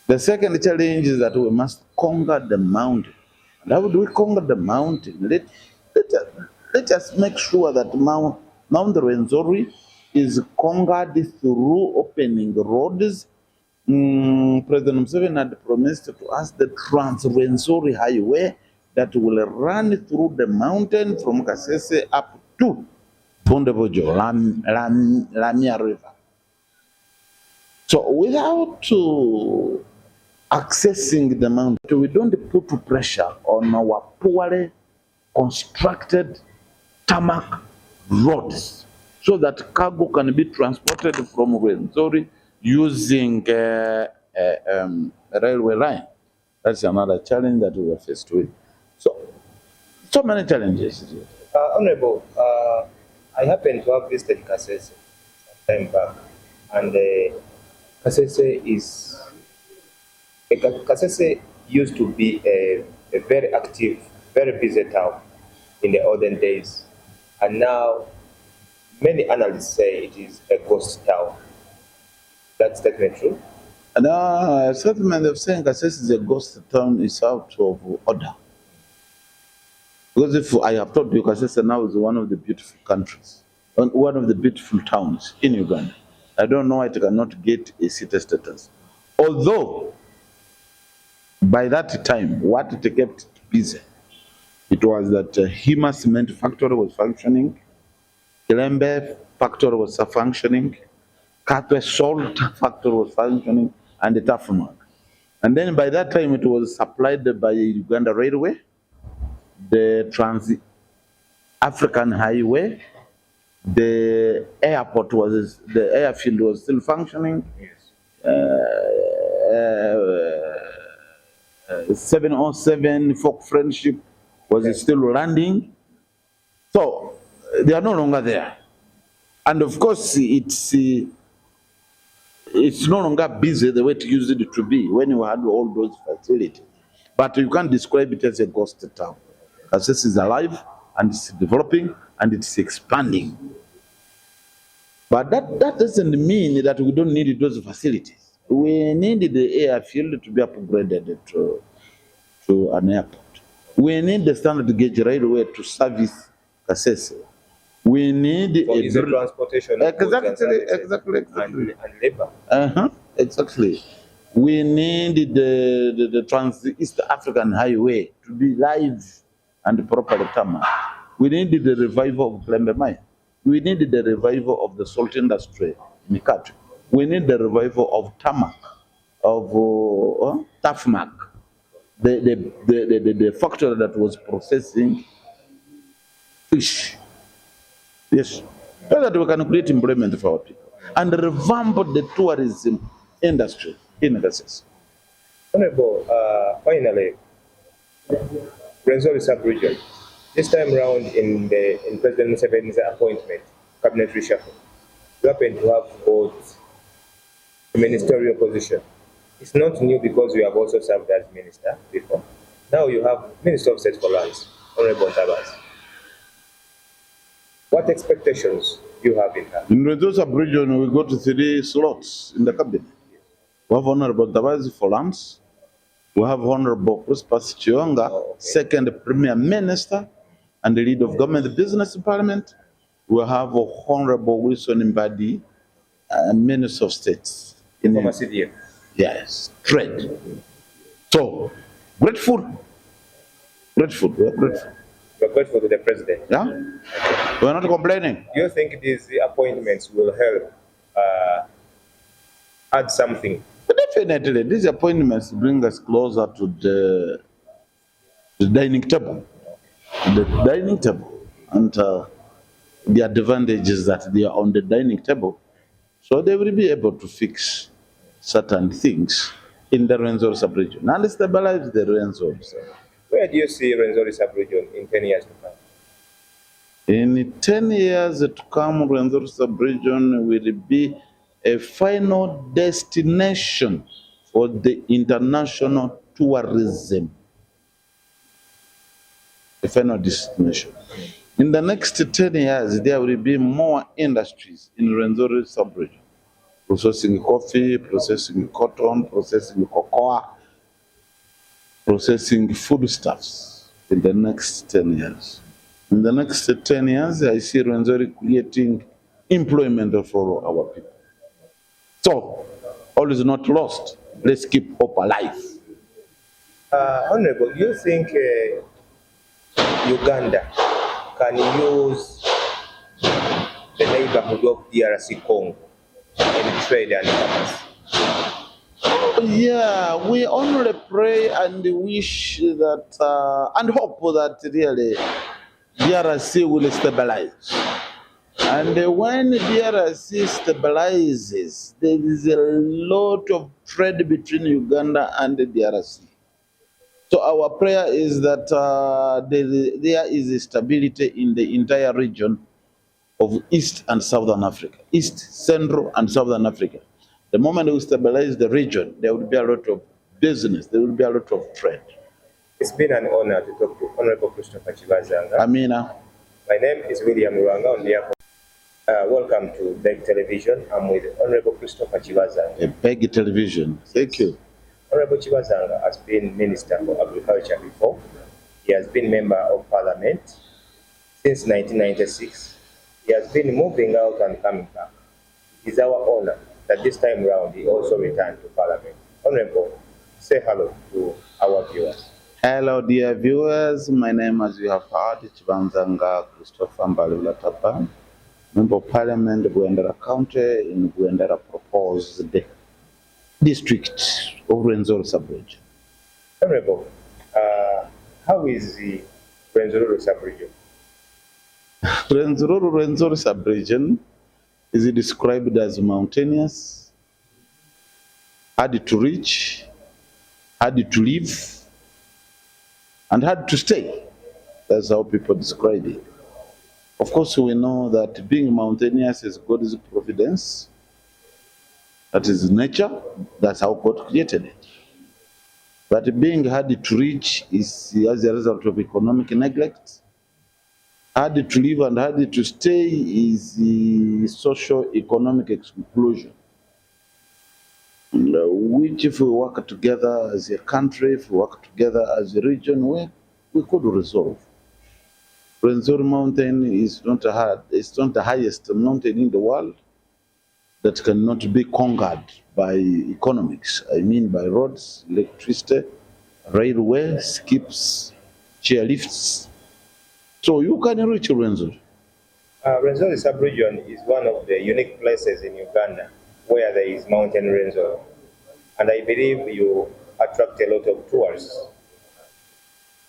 The second challenge is that we must conquer the mountain. And how do we conquer the mountain? Let us make sure that Mount Rwenzori is conquered through opening roads. President Museveni had promised to us the Rwenzori highway that will run through the mountain from Kasese up to Bundebojo, Lamia River. So without accessing the mountain, we don't put pressure on our poorly constructed tarmac roads so that cargo can be transported from Rwenzori using a railway line. That's another challenge that we are faced with. So many challenges. Honorable, I happen to have visited Kasese some time back, and Kasese used to be a very active, very busy town in the olden days, and now many analysts say it is a ghost town. That statement true? No, a statement of saying Kasese is a ghost town is out of order. Because if I have told you, Kasese now is one of the beautiful countries, one of the beautiful towns in Uganda. I don't know why it cannot get a city status. Although, by that time, what it kept busy, it was that Hima cement factory was functioning, Kilembe factory was functioning, Katwe salt factory was functioning, and the Tafumak. And then by that time, it was supplied by Uganda Railway, the Trans-African Highway, the airport was, the airfield was still functioning. 707 Folk Friendship was still landing. So they are no longer there. And of course, it's no longer busy the way it used to be when you had all those facilities. But you can't describe it as a ghost town. Kasese is alive, and it's developing, and it's expanding. But that doesn't mean that we don't need those facilities. We need the airfield to be upgraded to an airport. We need the standard gauge railway to service Kasese. We need a transportation. Exactly. And labor. Exactly. We need the Trans-East African Highway to be live and properly tarmac. We need the revival of Kilembe. We need the revival of the salt industry in the country. We need the revival of tarmac, of Tafmac, the factory that was processing fish. Yes, so that we can create employment for our people and revamp the tourism industry in Kasese. Honorable, finally, Rwenzori sub-region. This time around in President Museveni's appointment, cabinet reshuffle, you happen to have both a ministerial position. It's not new because you have also served as minister before. Now you have Minister of State for Lands, Honorable Tabas. What expectations do you have in her? In Rwenzori sub-region, we got 3 slots in the cabinet. We have Honorable Tabas for Lands. We have Honorable Christopher Kibazanga, second Premier Minister and the leader of government business in Parliament. We have Honorable Wilson Mbadi, Minister of State. In CDF. Yes, trade. So, grateful. We are grateful. We're grateful to the president. Yeah? We're not complaining. Do you think these appointments will help add something? Definitely, these appointments bring us closer to the dining table. The dining table. And the advantage is that they are on the dining table. So they will be able to fix certain things in the Rwenzori sub-region and stabilize the Rwenzori. Where do you see Rwenzori sub-region in 10 years to come? In 10 years to come, Rwenzori sub-region will be a final destination for the international tourism. A final destination. In the next 10 years, there will be more industries in Rwenzori sub-region. processing coffee, processing cotton, processing cocoa, processing foodstuffs in the next 10 years. In the next 10 years, I see Rwenzori creating employment for our people. So, all is not lost. Let's keep hope alive. Honorable, do you think Uganda can use the neighborhood of DRC Congo in trade and commerce? Yeah, we only pray and wish that and hope that really DRC will stabilize. And when DRC stabilizes, there is a lot of trade between Uganda and the DRC. So our prayer is that there is a stability in the entire region of East and Southern Africa, East, Central, and Southern Africa. The moment we stabilize the region, there will be a lot of business, there will be a lot of trade. It's been an honor to talk to Honorable Christopher Kibazanga. Amina. My name is William Rwanga on behalf of welcome to Beg Television. I'm with Honorable Christopher Kibazanga. Beg Television. Thank you. Honorable Kibazanga has been Minister for Agriculture before. He has been Member of Parliament since 1996. He has been moving out and coming back. It is our honor that this time round he also returned to Parliament. Honorable, say hello to our viewers. Hello, dear viewers. My name, as you have heard, Kibanzanga Christopher Mbalula, Member of Parliament, Bughendera County, in Bughendera proposed district of Rwenzori sub-region. Honorable, how is the Rwenzururu sub-region? Rwenzori sub-region is described as mountainous, hard to reach, hard to live, and hard to stay. That's how people describe it. Of course, we know that being mountainous is God's providence. That is nature. That's how God created it. But being hard to reach is as a result of economic neglect. Hard to live and hard to stay is the socio-economic exclusion. Which if we work together as a country, if we work together as a region, we could resolve. Rwenzori mountain is not it's not the highest mountain in the world that cannot be conquered by economics. I mean by roads, electricity, railway, skips, chairlifts. So you can reach Rwenzori. Rwenzori sub-region is one of the unique places in Uganda where there is mountain Rwenzori. And I believe you attract a lot of tourists.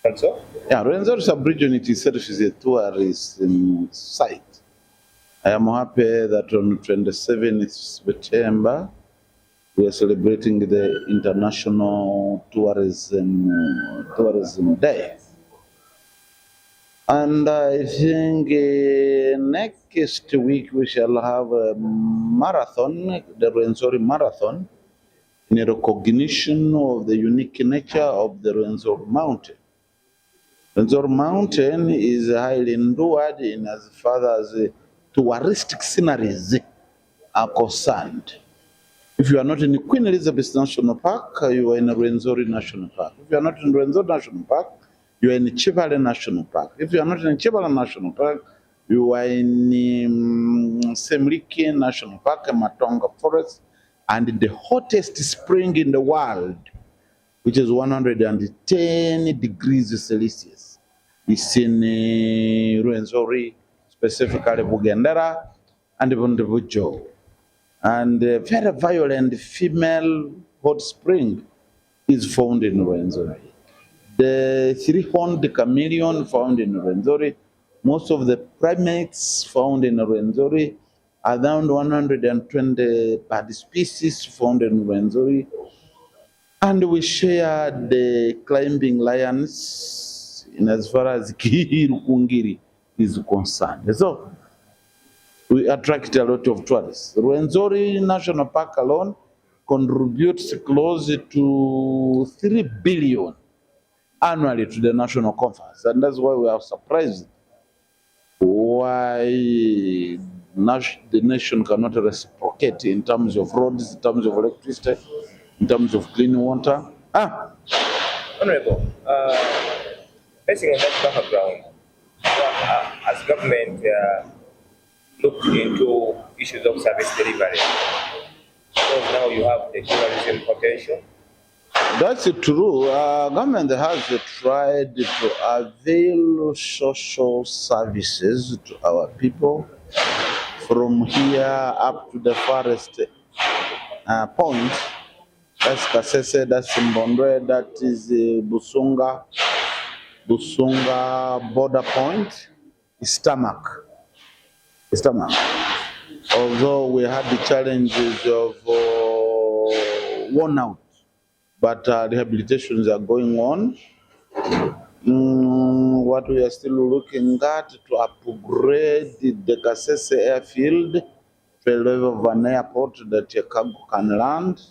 And so? Yeah, Rwenzori sub-region itself is a tourist site. I am happy that on 27th September, we are celebrating the International Tourism Day. And I think next week we shall have a marathon, the Rwenzori Marathon, in a recognition of the unique nature of the Rwenzori Mountain. Rwenzori Mountain is highly endured in as far as touristic sceneries are concerned. If you are not in Queen Elizabeth National Park, you are in Rwenzori National Park. If you are not in Rwenzori National Park, you are in Chivale National Park. If you are not in Chivale National Park, you are in Semliki National Park, Matonga Forest, and the hottest spring in the world, which is 110 degrees Celsius. It's in Rwenzori, specifically Bughendera and Bughendera. And a very violent female hot spring is found in Rwenzori. The three-horned chameleon found in Rwenzori, most of the primates found in Rwenzori, around 120 bird species found in Rwenzori, and we share the climbing lions in as far as Kungiri is concerned. So we attract a lot of tourists. Rwenzori National Park alone contributes close to 3 billion annually to the national conference, and that's why we are surprised why the nation cannot reciprocate in terms of roads, in terms of electricity, in terms of clean water. Honorable, basing on that background, as government looked into issues of service delivery, because now you have the tourism potential. That's true. Government has tried to avail social services to our people from here up to the farthest point. That's Kasese, that's Mbondwe, that is Busunga border point, is tarmac. Although we had the challenges of worn out, but rehabilitations are going on. What we are still looking at to upgrade the Kasese airfield to a level of an airport that a cargo can land,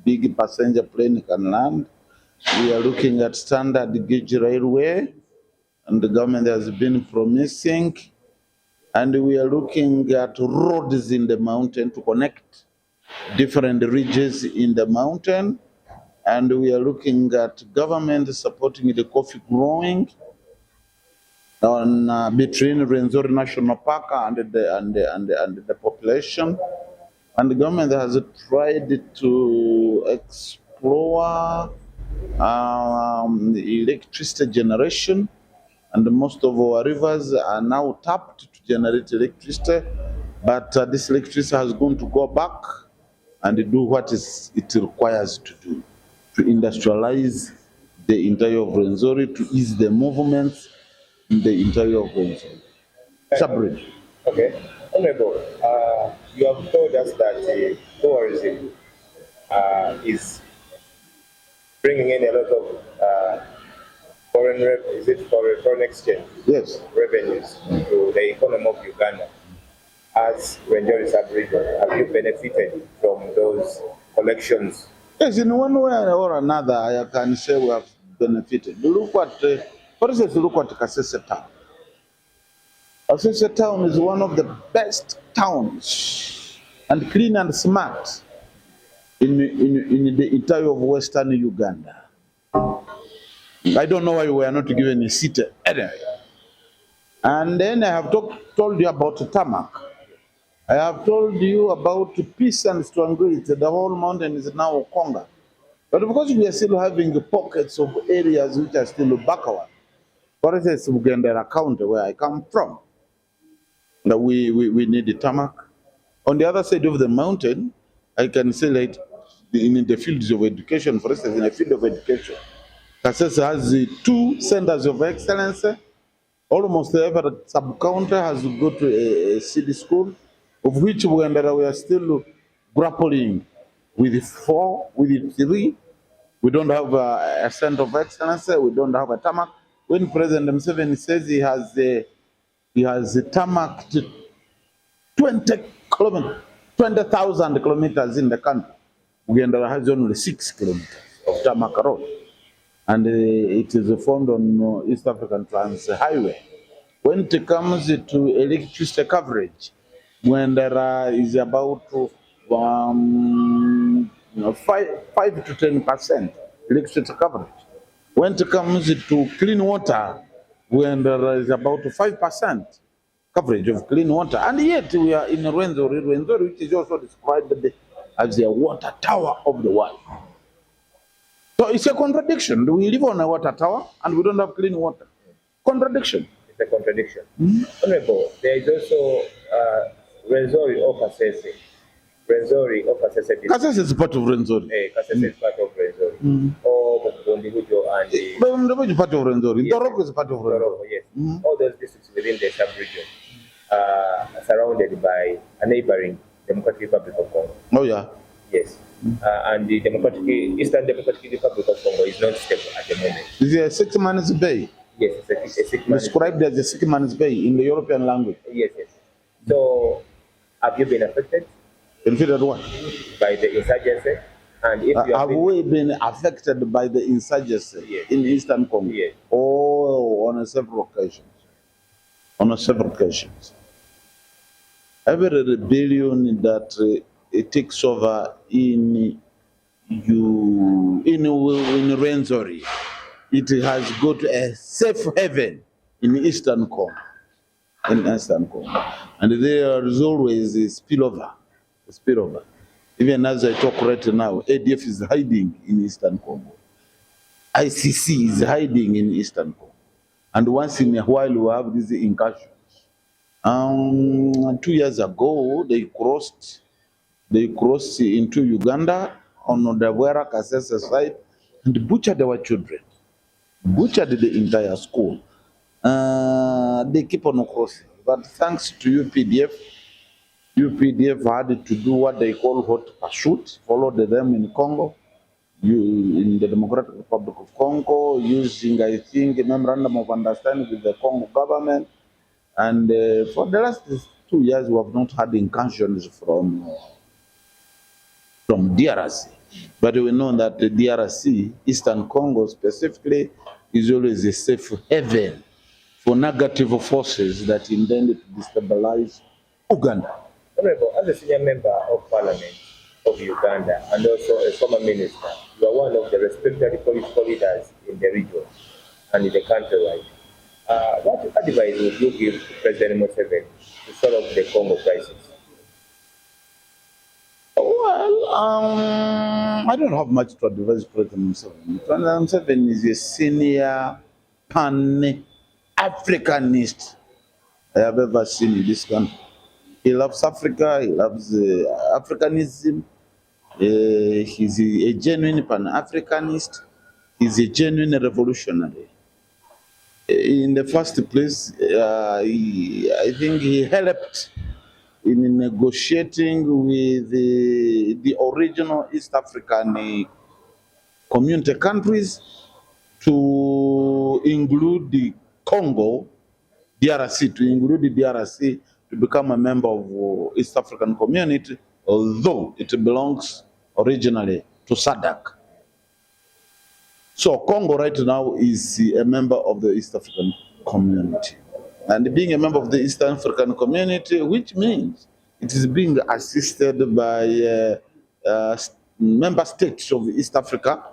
big passenger plane can land. We are looking at standard gauge railway, and the government has been promising. And we are looking at roads in the mountain to connect different regions in the mountain. And we are looking at government supporting the coffee growing on between Rwenzori National Park and the population. And the government has tried to explore electricity generation, and most of our rivers are now tapped to generate electricity, but this electricity has going to go back and do what it requires to do, to industrialize the interior of Rwenzori, to ease the movements in the interior of Rwenzori. Sub-bridge. Okay. Honorable, you have told us that tourism is bringing in a lot of foreign exchange revenues to the economy of Uganda. As Rwenzori sub-region, have you benefited from those collections? Yes, in one way or another, I can say we have benefited. Look at, for instance, look at Kasese town. Kasese town is one of the best towns, and clean and smart in the entire of Western Uganda. I don't know why we were not given a seat anyway. And then I have told you about tarmac. I have told you about peace and tranquility. The whole mountain is now Conga. But because we are still having pockets of areas which are still backward, for instance, Bughendera County, where I come from, that we need a tarmac. On the other side of the mountain, I can say that in the fields of education, for instance, in the field of education, Kasese has 2 centers of excellence. Almost every sub-county has to go to a city school, of which we are still grappling with 4, with 3. We don't have a center of excellence. We don't have a tarmac. When President Museveni says he has a tarmac to 20,000 kilometers in the country, Bughendera has only 6 kilometers of tarmac road. And it is formed on East African Trans Highway. When it comes to electricity coverage, Bughendera is about 5 to 10% electricity coverage. When it comes to clean water, Bughendera is about 5% coverage of clean water. And yet we are in Rwenzori, which is also described as the water tower of the world. So it's a contradiction. We live on a water tower and we don't have clean water. Contradiction. It's a contradiction. Honorable, there is also Rwenzori or Kasese. Rwenzori or Kasese. Kasese is part of Rwenzori. Kasese is part of Rwenzori. Or Bughendera and the... Bughendera is part of Rwenzori. Yes. Doroko is part of Rwenzori. Yes. All those districts within the sub-region are surrounded by a neighboring Democratic Republic of Congo. Oh yeah. Yes. And the Eastern Democratic Republic of Congo is not stable at the moment. Is it a 6 man's bay? Yes, it's a 6 man's described as a 6 man's bay in the European language. Yes. So, have you been affected? Affected what? By the insurgency? And if you have we been affected by the insurgency in Eastern Congo? Yes. Oh, on several occasions. On several occasions. every rebellion that it takes over in Rwenzori, it has got a safe haven in Eastern Congo. And there is always a spillover. Even as I talk right now, ADF is hiding in Eastern Congo. ICC is hiding in Eastern Congo. And once in a while we have these incursions. 2 years ago, they crossed into Uganda on the Bughendera Kasese side and butchered our children, butchered the entire school. They keep on crossing. But thanks to UPDF had to do what they call hot pursuit, followed them in Congo, in the Democratic Republic of Congo, using, I think, a memorandum of understanding with the Congo government. And for the last 2 years, we have not had incursions from DRC. But we know that the DRC, Eastern Congo specifically, is always a safe haven for negative forces that intend to destabilize Uganda. Honorable, as a senior member of Parliament of Uganda and also a former minister, you are one of the respected political leaders in the region and in the country, right? What advice would you give to President Museveni to solve the Congo crisis? Well, I don't have much to advise President Museveni. President Museveni is a senior pan-Africanist I have ever seen in this country. He loves Africa, he loves Africanism. He's a genuine pan-Africanist. He's a genuine revolutionary. In the first place, I think he helped in negotiating with the original East African community countries to include the Congo, DRC, to become a member of East African community, although it belongs originally to SADC. So Congo right now is a member of the East African community. And being a member of the East African community, which means it is being assisted by member states of East Africa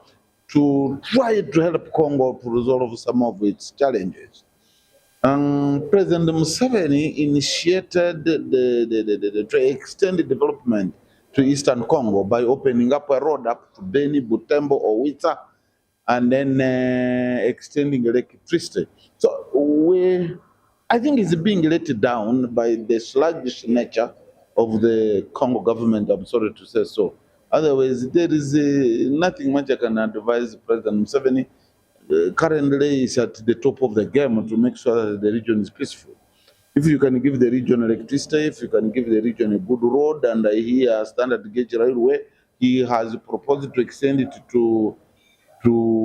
to try to help Congo to resolve some of its challenges. President Museveni initiated to extend the development to Eastern Congo by opening up a road up to Beni, Butembo, Owita, and then extending electricity. So I think it's being let down by the sluggish nature of the Congo government, I'm sorry to say so. Otherwise, there is nothing much I can advise President Museveni. Currently, is at the top of the game to make sure that the region is peaceful. If you can give the region electricity, if you can give the region a good road, and here standard gauge railway, he has proposed to extend it to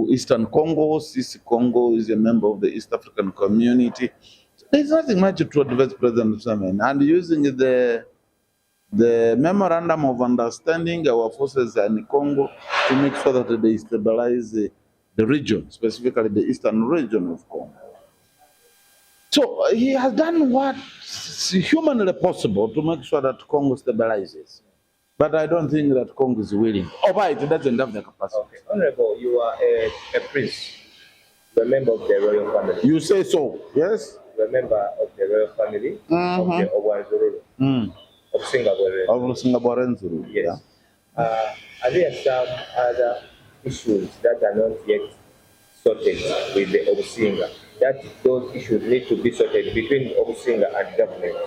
Eastern Congo. Since Congo is a member of the East African community, so there's nothing much to advise President Museveni. And using the memorandum of understanding, our forces in Congo, to make sure that they stabilize the region, specifically the eastern region of Congo. So he has done what's humanly possible to make sure that Congo stabilizes. But I don't think that Congo is willing. It doesn't have the capacity. Okay. Honorable, you are a prince. You are a member of the royal family. You say so, yes? You are a member of the royal family of the Rwenzururu. Of Rwenzururu. Yes. Yeah. Are there some other issues that are not yet sorted with the Obusinga? That those issues need to be sorted between Obusinga and government.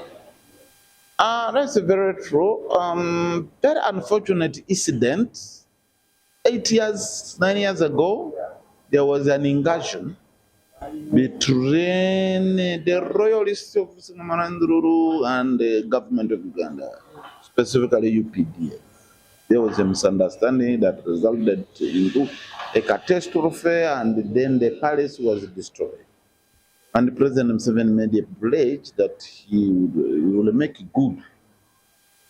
That's very true. That unfortunate incident, 9 years ago, there was an incursion between the royalists of Rwenzururu and the government of Uganda, specifically UPDF. There was a misunderstanding that resulted into a catastrophe, and then the palace was destroyed. And President Museveni made a pledge that he will make good.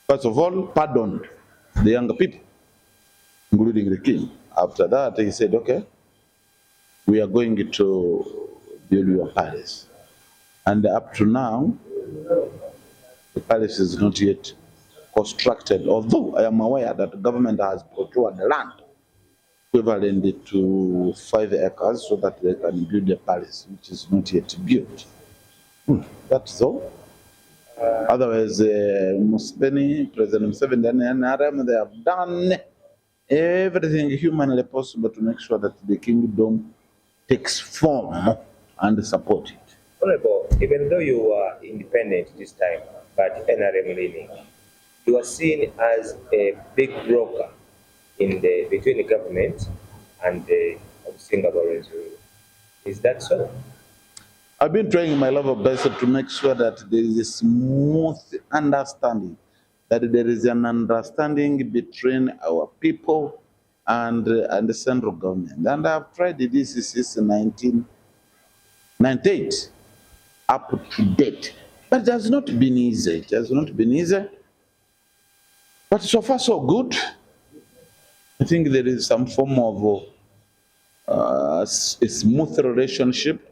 First of all, pardoned the younger people, including the king. After that, he said, okay, we are going to build your palace. And up to now, The palace is not yet constructed, although I am aware that the government has procured the land equivalent to 5 acres so that they can build a palace, which is not yet built. That's all. Otherwise, President Museveni and NRM, they have done everything humanly possible to make sure that the kingdom takes form and support it. Honorable, even though you are independent this time, but NRM leaning, you are seen as a big broker in between the government and the Obusinga Rwenzururu. Is that so? I've been trying my level best to make sure that there is a smooth understanding, that there is an understanding between our people and the central government. And I've tried this since 1998 up to date. But it has not been easy. It has not been easy. But so far, so good. I think there is some form of a smooth relationship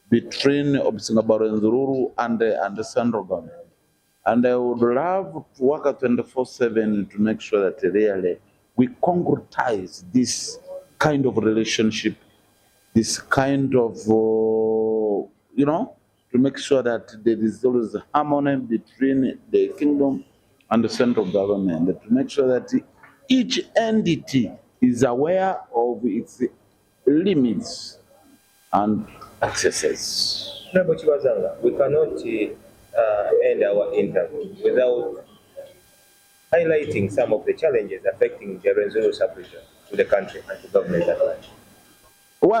between Obusinga Rwenzururu and the central government. And I would love to work at 24/7 to make sure that really we concretize this kind of relationship, this kind of, to make sure that there is always harmony between the kingdom and the central government, to make sure that each entity is aware of its limits and accesses. Honorable Kibanzanga, we cannot end our interview without highlighting some of the challenges affecting the Rwenzori sub-region to the country and to government at large.